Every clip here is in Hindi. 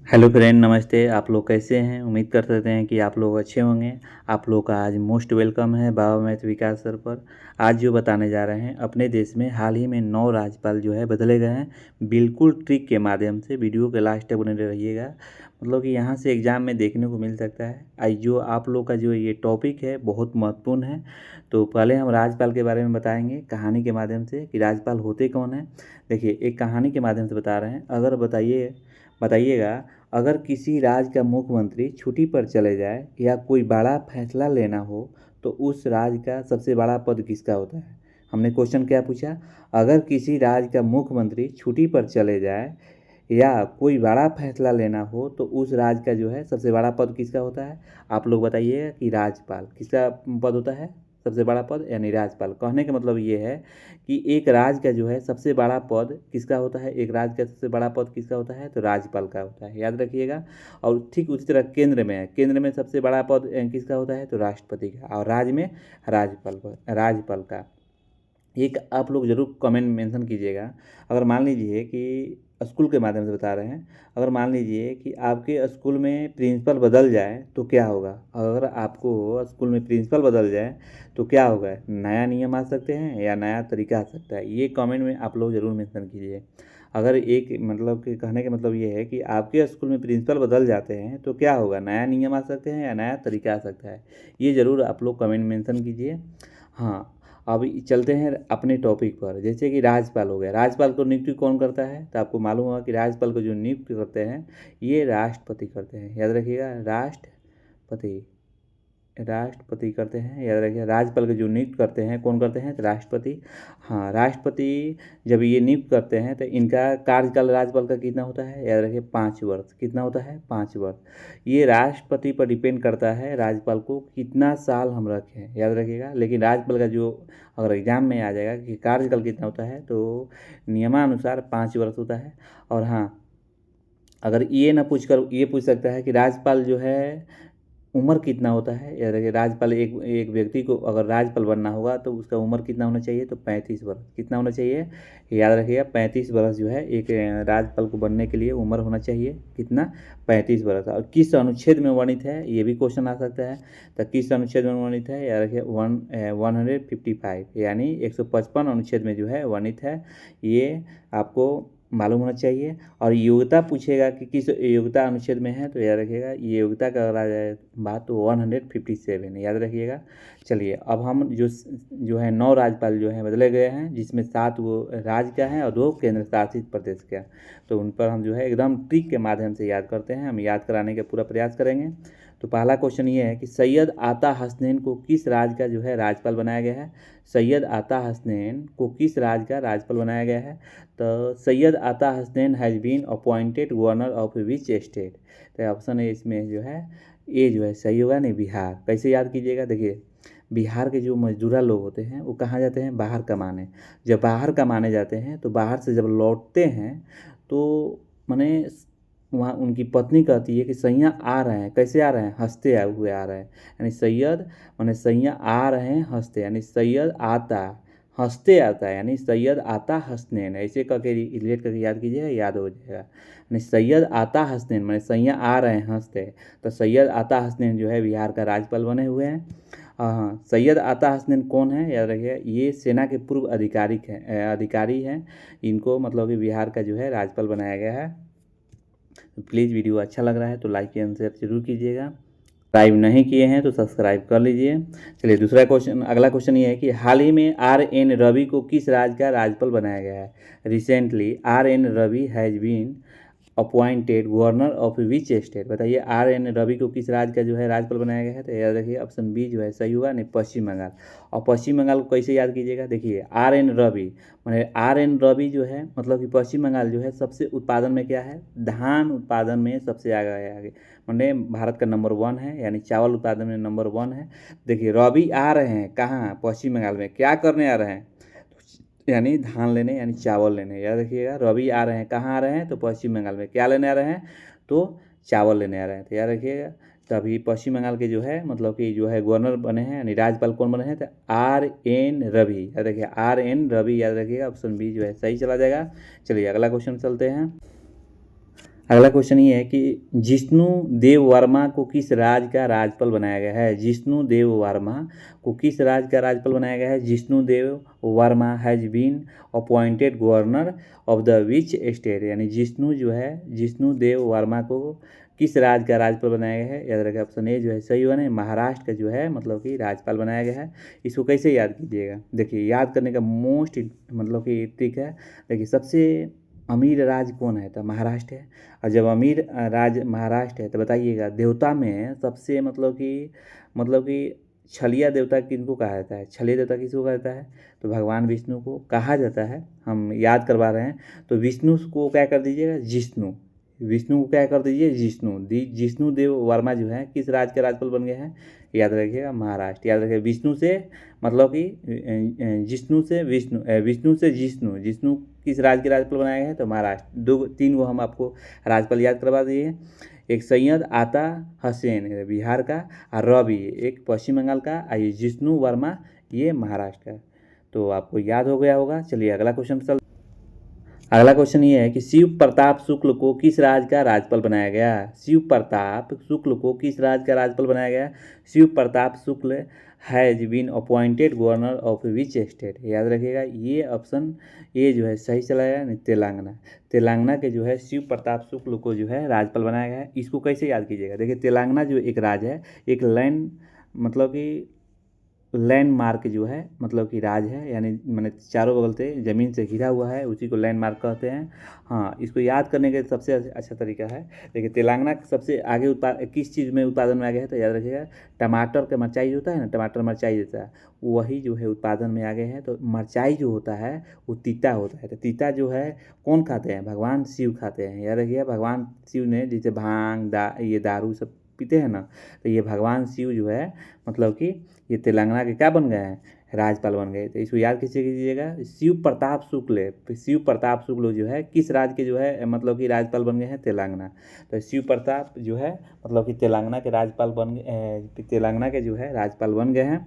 हेलो फ्रेंड, नमस्ते। आप लोग कैसे हैं? उम्मीद कर सकते हैं कि आप लोग अच्छे होंगे। आप लोग का आज मोस्ट वेलकम है बाबा मैथ विकास सर पर। आज जो बताने जा रहे हैं, अपने देश में हाल ही में 9 राज्यपाल जो है बदले गए हैं, बिल्कुल ट्रिक के माध्यम से। वीडियो के लास्ट तक बने रहिएगा, मतलब कि यहाँ से एग्ज़ाम में देखने को मिल सकता है। आज जो आप लोग का जो ये टॉपिक है बहुत महत्वपूर्ण है। तो पहले हम राज्यपाल के बारे में बताएंगे कहानी के माध्यम से कि राज्यपाल होते कौन हैं। देखिए, एक कहानी के माध्यम से बता रहे हैं। अगर बताइएगा, अगर किसी राज्य का मुख्यमंत्री छुट्टी पर चले जाए या कोई बड़ा फैसला लेना हो तो उस राज्य का सबसे बड़ा पद किसका होता है? हमने क्वेश्चन क्या पूछा? अगर किसी राज्य का मुख्यमंत्री छुट्टी पर चले जाए या कोई बड़ा फैसला लेना हो तो उस राज्य का जो है सबसे बड़ा पद किसका होता है? आप लोग बताइएगा कि राज्यपाल किसका पद होता है? सबसे बड़ा पद यानी राज्यपाल। कहने का मतलब ये है कि एक राज्य का जो है सबसे बड़ा पद किसका होता है? एक राज्य का सबसे बड़ा पद किसका होता है? तो राज्यपाल का होता है, याद रखिएगा। और ठीक उसी तरह केंद्र में सबसे बड़ा पद किसका होता है? तो राष्ट्रपति का। और राज्य में राज्यपाल का। एक आप लोग ज़रूर कमेंट मेंशन कीजिएगा। अगर मान लीजिए कि स्कूल के माध्यम से बता रहे हैं, अगर मान लीजिए कि आपके स्कूल में प्रिंसिपल बदल जाए तो क्या होगा? अगर आपको स्कूल में प्रिंसिपल बदल जाए तो क्या होगा? नया नियम आ सकते हैं या नया तरीका आ सकता है। ये कमेंट में आप लोग ज़रूर मेंशन कीजिए। अगर एक मतलब कि कहने का मतलब ये है कि आपके स्कूल में प्रिंसिपल बदल जाते हैं तो क्या होगा? नया नियम आ सकते हैं या नया तरीका आ सकता है। ये ज़रूर आप लोग कमेंट मेंशन कीजिए। हाँ, अब चलते हैं अपने टॉपिक पर। जैसे कि राज्यपाल हो गया। राज्यपाल को नियुक्ति कौन करता है? तो आपको मालूम होगा कि राज्यपाल को जो नियुक्त करते हैं ये राष्ट्रपति करते हैं, याद रखिएगा। राष्ट्रपति करते हैं, याद रखिए। राज्यपाल को जो नियुक्त करते हैं कौन करते हैं? तो राष्ट्रपति। हाँ, राष्ट्रपति जब ये नियुक्त करते हैं तो इनका कार्यकाल राज्यपाल का कितना होता है? याद रखिए, 5 वर्ष। कितना होता है? 5 वर्ष। ये राष्ट्रपति पर डिपेंड करता है राज्यपाल को कितना साल हम रखें, याद रखिएगा। लेकिन राज्यपाल का जो अगर एग्जाम में आ जाएगा कि कार्यकाल कितना होता है तो नियमानुसार 5 वर्ष होता है। और हाँ, अगर ये ना पूछ कर ये पूछ सकता है कि राज्यपाल जो है उम्र कितना होता है? या देखिए, राज्यपाल एक एक व्यक्ति को अगर राज्यपाल बनना होगा तो उसका उम्र कितना होना चाहिए? तो 35 वर्ष। कितना होना चाहिए? याद रखिएगा, 35 वर्ष जो है एक राज्यपाल को बनने के लिए उम्र होना चाहिए। कितना? 35 वर्ष। और किस अनुच्छेद में वर्णित है ये भी क्वेश्चन आ सकता है। तो किस अनुच्छेद में वर्णित है? याद रखिए, 155 यानी 155 अनुच्छेद में जो है वर्णित है। ये आपको मालूम होना चाहिए। और योग्यता पूछेगा कि किस योग्यता अनुच्छेद में है तो याद रखिएगा ये योग्यता का अगर आ जाए बात तो 157, याद रखिएगा। चलिए, अब हम जो है 9 राज्यपाल जो हैं बदले गए हैं, जिसमें 7 वो राज्य का है और 2 केंद्र शासित प्रदेश का। तो उन पर हम जो है एकदम ट्रिक के माध्यम से याद करते हैं। हम याद कराने का पूरा प्रयास करेंगे। तो पहला क्वेश्चन ये है कि सैयद आता हसनैन को किस राज्य का जो है राज्यपाल बनाया गया है? सैयद आता हसनैन को किस राज्य का राज्यपाल बनाया गया है? तो Syed Ata Hasnain has been appointed governor of which state? तो ऑप्शन है इसमें जो है ये जो है सही होगा नहीं, बिहार। कैसे याद कीजिएगा? देखिए, बिहार के जो मजदूरा लोग होते हैं वो कहाँ जाते हैं? बाहर कमाने। जब बाहर कमाने जाते हैं तो बाहर से जब लौटते हैं तो माने वहाँ उनकी पत्नी कहती है कि सैया आ रहे हैं। कैसे आ रहे हैं? हंसते हुए आ रहे हैं। यानी सैयद माने सैया आ रहे हैं हंसते, यानी सैयद आता हंसते आता है, यानी सैयद आता हसनैन। ऐसे करके रिलेट करके याद कीजिएगा, याद हो जाएगा। यानी सैयद आता हसनैन माने सैया आ रहे हैं हंसते। तो सैयद आता हसनैन जो है बिहार का राज्यपाल बने हुए हैं। हाँ, सैयद आता हसनैन कौन है? याद रखिए, ये सेना के पूर्व अधिकारी हैं। इनको मतलब कि बिहार का जो है राज्यपाल बनाया गया है। तो प्लीज़ वीडियो अच्छा लग रहा है तो लाइक एंड शेयर जरूर कीजिएगा। सब्सक्राइब नहीं किए हैं तो सब्सक्राइब कर लीजिए। चलिए, दूसरा क्वेश्चन, अगला क्वेश्चन ये है कि हाल ही में RN रवि को किस राज्य का राज्यपाल बनाया गया है? Recently RN Ravi has been appointed governor of which state? बताइए, RN रवि को किस राज्य का जो है राज्यपाल बनाया गया है? तो याद रखिए ऑप्शन बी जो है सही होगा, नहीं, पश्चिम बंगाल। और पश्चिम बंगाल को कैसे याद कीजिएगा? देखिए, RN रवि मैंने RN रवि जो है मतलब कि पश्चिम बंगाल जो है सबसे उत्पादन में क्या है? धान उत्पादन में सबसे आगे है। आगे मैंने भारत का नंबर 1 है, यानी चावल उत्पादन में नंबर 1 है। देखिए, रवि आ रहे हैं कहाँ? पश्चिम बंगाल में। क्या करने आ रहे हैं? यानी धान लेने, यानी चावल लेने। याद रखिएगा, रवि आ रहे हैं कहाँ आ रहे हैं? तो पश्चिम बंगाल में। क्या लेने आ रहे हैं? तो चावल लेने आ रहे हैं। तो याद रखिएगा, तभी पश्चिम बंगाल के जो है मतलब कि जो है गवर्नर बने हैं, यानी राज्यपाल कौन बने हैं? तो RN रवि। याद रखिए, RN रवि, याद रखिएगा ऑप्शन बी जो है सही चला जाएगा। चलिए, अगला क्वेश्चन चलते हैं। अगला क्वेश्चन ये है कि जिष्णु देव वर्मा को किस राज्य का राज्यपाल बनाया गया है। जिष्णु देव वर्मा को किस राज्य का राज्यपाल बनाया गया है। Jishnu Dev Varma has been appointed governor of the which state, यानी जिष्णु जो है जिष्णु देव वर्मा को किस राज्य का राज्यपाल बनाया गया है। याद रखें ऑप्शन ए जो है सही होगा। महाराष्ट्र का जो है मतलब कि राज्यपाल बनाया गया है। इसको कैसे याद कीजिएगा, देखिए याद करने का मोस्ट मतलब कि ट्रिक है। देखिए सबसे अमीर राज्य कौन है, तो महाराष्ट्र है। और जब अमीर राज्य महाराष्ट्र है तो बताइएगा देवता में सबसे मतलब कि छलिया देवता किनको कहा जाता है। छलिया देवता किसको कहा जाता है, तो भगवान विष्णु को कहा जाता है। हम याद करवा रहे हैं, तो विष्णु को क्या कर दीजिएगा, जिष्णु। विष्णु को क्या कर दीजिए, जिष्णु। जिष्णु देव वर्मा जो है किस राज्य के राज्यपाल बन गए हैं, याद रखिएगा महाराष्ट्र। याद रखिएगा विष्णु से मतलब कि जिष्णु से विष्णु, विष्णु से जिष्णु। जिष्णु किस राज्य के राज्यपाल बनाए गए हैं, तो महाराष्ट्र। दो तीन को हम आपको राज्यपाल याद करवा दिए। एक सैयद आता हसैन बिहार का, और रवि एक पश्चिम बंगाल का, और ये जिष्णु वर्मा ये महाराष्ट्र का। तो आपको याद हो गया होगा। चलिए अगला क्वेश्चन चल। अगला क्वेश्चन ये है कि शिव प्रताप शुक्ल को किस राज्य का राज्यपाल बनाया गया। शिव प्रताप शुक्ल को किस राज्य का राज्यपाल बनाया गया। Shiv Pratap Shukla has been appointed governor of which state. याद रखिएगा ये ऑप्शन ए जो है सही चला गया, तेलंगाना। तेलंगाना के जो है शिव प्रताप शुक्ल को जो है राज्यपाल बनाया गया है। इसको कैसे याद कीजिएगा, देखिए तेलंगाना जो एक राज्य है, एक लैंड मतलब कि लैंडमार्क जो है मतलब कि राज है, यानी मैंने चारों बगल से ज़मीन से घिरा हुआ है, उसी को लैंडमार्क कहते हैं। हाँ, इसको याद करने का सबसे अच्छा तरीका है। देखिए तेलंगाना सबसे आगे किस चीज़ में उत्पादन में आ गया है, तो याद रखिएगा टमाटर का मिरचाई होता है ना, टमाटर मिरचाई जैसा है, वही जो है उत्पादन में आ गए हैं। तो मिरचाई जो होता है वो तीता होता है। तो तीता जो है कौन खाते हैं, भगवान शिव खाते हैं। याद रखिएगा भगवान शिव ने जैसे भांग ये दारू सब पीते हैं ना, तो ये भगवान शिव जो है मतलब कि ये तेलंगाना के क्या बन गए हैं, राज्यपाल बन गए। तो इसको याद कैसे कीजिएगा, शिव प्रताप शुक्ल। शिव प्रताप शुक्ल जो है किस राज्य के जो है मतलब कि राज्यपाल बन गए हैं, तेलंगाना। तो शिव प्रताप जो है मतलब कि तेलंगाना के राज्यपाल बन गए, तेलंगाना के जो है राज्यपाल बन गए हैं।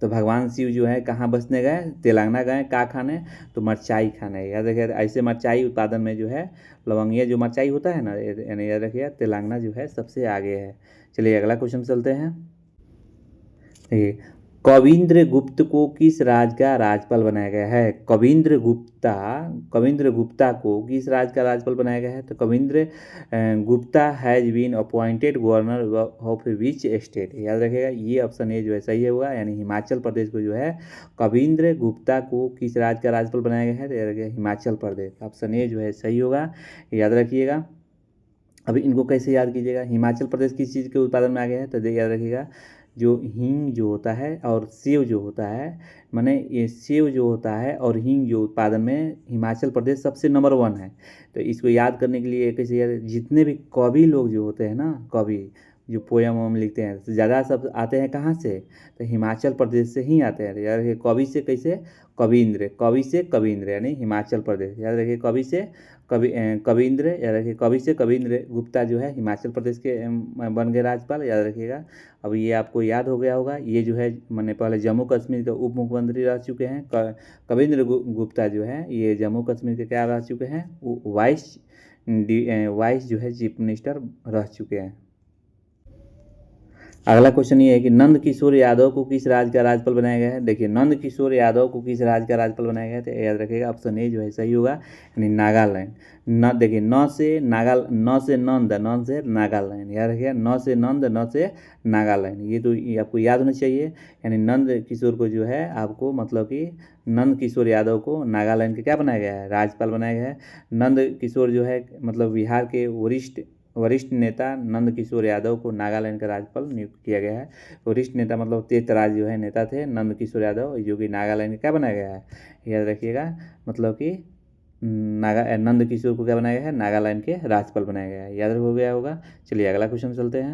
तो भगवान शिव जो है कहाँ बसने गए, तेलंगाना गए, क्या खाने, तो मिरचाई खाने। याद रखिए ऐसे मिरचाई उत्पादन में जो है लवंगिया जो मिरचाई होता है ना, यानी याद रखिए तेलंगाना जो है सबसे आगे है। चलिए अगला क्वेश्चन चलते हैं। देखिए कविंद्र गुप्त को किस राज्य का राज्यपाल बनाया गया है। कविंद्र गुप्ता को किस राज्य का राज्यपाल बनाया गया है, तो Kavinder Gupta has been appointed governor of which state. याद रखिएगा ये ऑप्शन ए जो है सही होगा, यानी हिमाचल प्रदेश को जो है कविंद्र गुप्ता को किस राज्य का राज्यपाल बनाया गया है, तो याद रखिएगा हिमाचल प्रदेश। ऑप्शन ए जो है सही होगा, याद रखिएगा। अभी इनको कैसे याद कीजिएगा, हिमाचल प्रदेश किस चीज़ के उत्पादन में आ गया है, तो याद रखिएगा जो हींग जो होता है और सेव जो होता है, माने ये सेव जो होता है और हींग जो उत्पादन में हिमाचल प्रदेश सबसे नंबर 1 है। तो इसको याद करने के लिए कैसे याद, जितने भी कवि लोग जो होते हैं ना, कवि जो पोयम वोम लिखते हैं, तो ज़्यादा सब आते हैं कहाँ से, तो हिमाचल प्रदेश से ही आते हैं। तो याद रखिए कवि से कैसे, कवि से कविंद्र यानी हिमाचल प्रदेश। याद रखिए कवि से कविंद्र, याद रखिए कवि से कविंद्र गुप्ता जो है हिमाचल प्रदेश के बन गए राज्यपाल। याद रखिएगा। अब ये आपको याद हो गया होगा, ये जो है मैंने पहले जम्मू कश्मीर के उप मुख्यमंत्री रह चुके हैं। कविंद्र गुप्ता जो है ये जम्मू कश्मीर के क्या रह चुके हैं, वाइस जो है चीफ मिनिस्टर रह चुके हैं। अगला क्वेश्चन ये है कि नंद किशोर यादव को किस राज्य का राज्यपाल बनाया गया है। देखिए नंद किशोर यादव को किस राज्य का राज्यपाल बनाया गया है, तो याद रखिएगा ऑप्शन ए जो है सही होगा, यानी नागालैंड। न देखिए न से नंद, नंद से नागालैंड। याद रखिएगा न से नंद, न से नागालैंड। ये तो ये आपको याद होना चाहिए। यानी नंद किशोर को जो है आपको मतलब कि नंद किशोर यादव को नागालैंड के क्या बनाया गया है, राज्यपाल बनाया गया है। नंद किशोर जो है मतलब बिहार के वरिष्ठ नेता नंद किशोर यादव को नागालैंड का राज्यपाल नियुक्त किया गया है। वरिष्ठ नेता मतलब तेज जो है नेता थे नंद किशोर यादव, जो कि नागालैंड का क्या बनाया गया है, याद रखिएगा मतलब कि नंद किशोर को क्या बनाया गया है, नागालैंड के राज्यपाल बनाया गया है। याद हो गया होगा। चलिए अगला क्वेश्चन चलते हैं।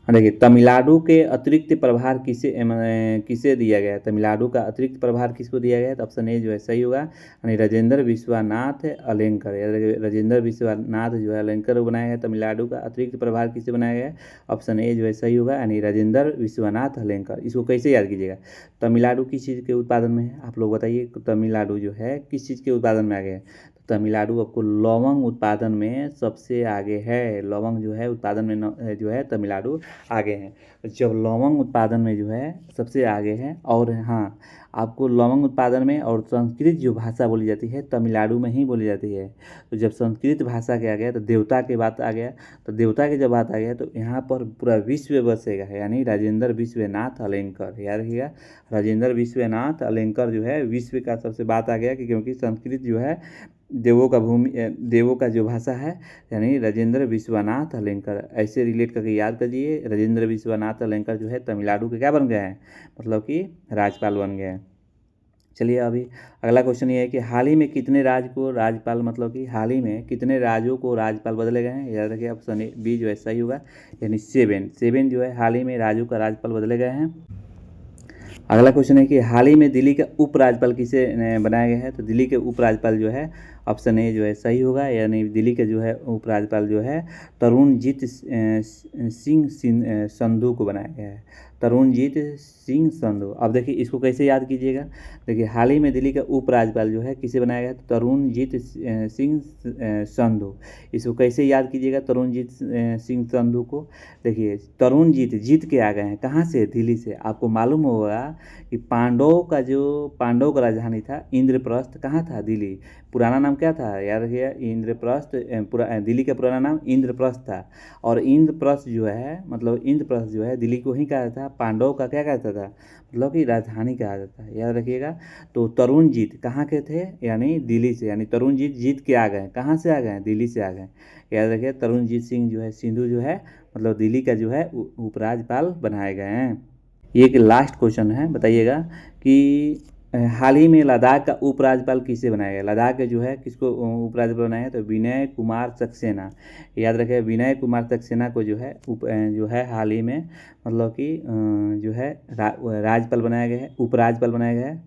देखिए तमिलनाडु के अतिरिक्त प्रभार किसे दिया गया है। तमिलनाडु का अतिरिक्त प्रभार किसको दिया गया है, तो ऑप्शन ए जो है सही होगा, यानी राजेंद्र विश्वनाथ अलेंकर। राजेंद्र विश्वनाथ जो है अलेंकर को बनाया गया है। तमिलनाडु का अतिरिक्त प्रभार किसे बनाया गया है, ऑप्शन ए जो है सही होगा, यानी राजेंद्र विश्वनाथ अलेंकर। इसको कैसे याद कीजिएगा, तमिलनाडु किस चीज़ के उत्पादन में है, आप लोग बताइए। तमिलनाडु जो है किस चीज़ के उत्पादन में आ गया है, तमिलनाडु आपको लौंग उत्पादन में सबसे आगे है। लौंग जो है उत्पादन में जो है तमिलनाडु आगे है। जब लौंग उत्पादन में जो है सबसे आगे है, और हाँ, आपको लौंग उत्पादन में और संस्कृत जो भाषा बोली जाती है तमिलनाडु में ही बोली जाती है। तो जब संस्कृत भाषा के आ गया तो देवता की बात आ गया, तो देवता की जब बात आ गया तो यहाँ पर पूरा विश्व बसेगा, यानी राजेंद्र विश्वनाथ अलेंकर, याद रखिएगा। राजेंद्र विश्वनाथ अलेंकर जो है विश्व का सबसे बात आ गया कि क्योंकि संस्कृत जो है देवों का जो भाषा है, यानी राजेंद्र विश्वनाथ अलेंकर, ऐसे रिलेट करके याद करिए। राजेंद्र विश्वनाथ अलेंकर जो है तमिलनाडु के क्या बन गए हैं, मतलब कि राज्यपाल बन गए हैं। चलिए अभी अगला क्वेश्चन ये है कि हाल ही में कितने राज्य को राज्यपाल, मतलब कि हाल ही में कितने राज्यों को राज्यपाल बदले गए हैं। याद रखिए ऑप्शन बी जो है सही होगा, यानी 7 जो है हाल ही में राज्यों का राज्यपाल बदले गए हैं। अगला क्वेश्चन है कि हाल ही में दिल्ली का उपराज्यपाल किसे बनाया गया है। तो दिल्ली के उपराज्यपाल जो है ऑप्शन ए जो है सही होगा, यानी दिल्ली के जो है उपराज्यपाल जो है तरुणजीत सिंह संधू को बनाया गया है। तरुणजीत सिंह संधू। अब देखिए इसको कैसे याद कीजिएगा। देखिए हाल ही में दिल्ली का उपराज्यपाल जो है किसे बनाया गया, तो तरुणजीत सिंह संधू। इसको कैसे याद कीजिएगा तरुणजीत सिंह संधू को। देखिए तरुणजीत जीत के आ गए हैं कहाँ से, दिल्ली से। आपको मालूम होगा कि पांडवों का राजधानी था इंद्रप्रस्थ, कहाँ था, दिल्ली। पुराना नाम क्या था, याद रखिए इंद्रप्रस्थ। दिल्ली का पुराना नाम इंद्रप्रस्थ था। और इंद्रप्रस्थ जो है, मतलब इंद्रप्रस्थ जो है दिल्ली को ही कहा था, पांडवों का क्या कहता था, मतलब कि राजधानी कहा जाता है, याद रखिएगा। तो तरुणजीत कहाँ के थे, यानी दिल्ली से, यानी तरुणजीत जीत के आ गए, कहाँ से आ गए, दिल्ली से आ गए। याद रखिए तरुणजीत सिंह जो है सिंधु जो है, मतलब दिल्ली का जो है उपराज्यपाल बनाए गए हैं। ये एक लास्ट क्वेश्चन है, बताइएगा कि हाल ही में लद्दाख का उपराज्यपाल किसे बनाया गया। लद्दाख के जो है किसको उपराज्यपाल बनाया है, तो विनय कुमार सक्सेना। याद रखें विनय कुमार सक्सेना को जो है हाल ही में, मतलब कि जो है राज्यपाल बनाया गया है, उपराज्यपाल बनाया गया है।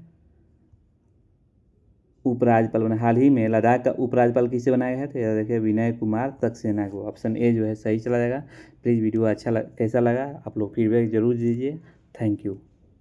उपराज्यपाल बना हाल ही में लद्दाख का उपराज्यपाल किसे बनाया है, तो याद रखिए विनय कुमार सक्सेना को। ऑप्शन ए जो है सही चला जाएगा। प्लीज़ वीडियो कैसा लगा आप लोग फीडबैक जरूर दीजिए। Thank you.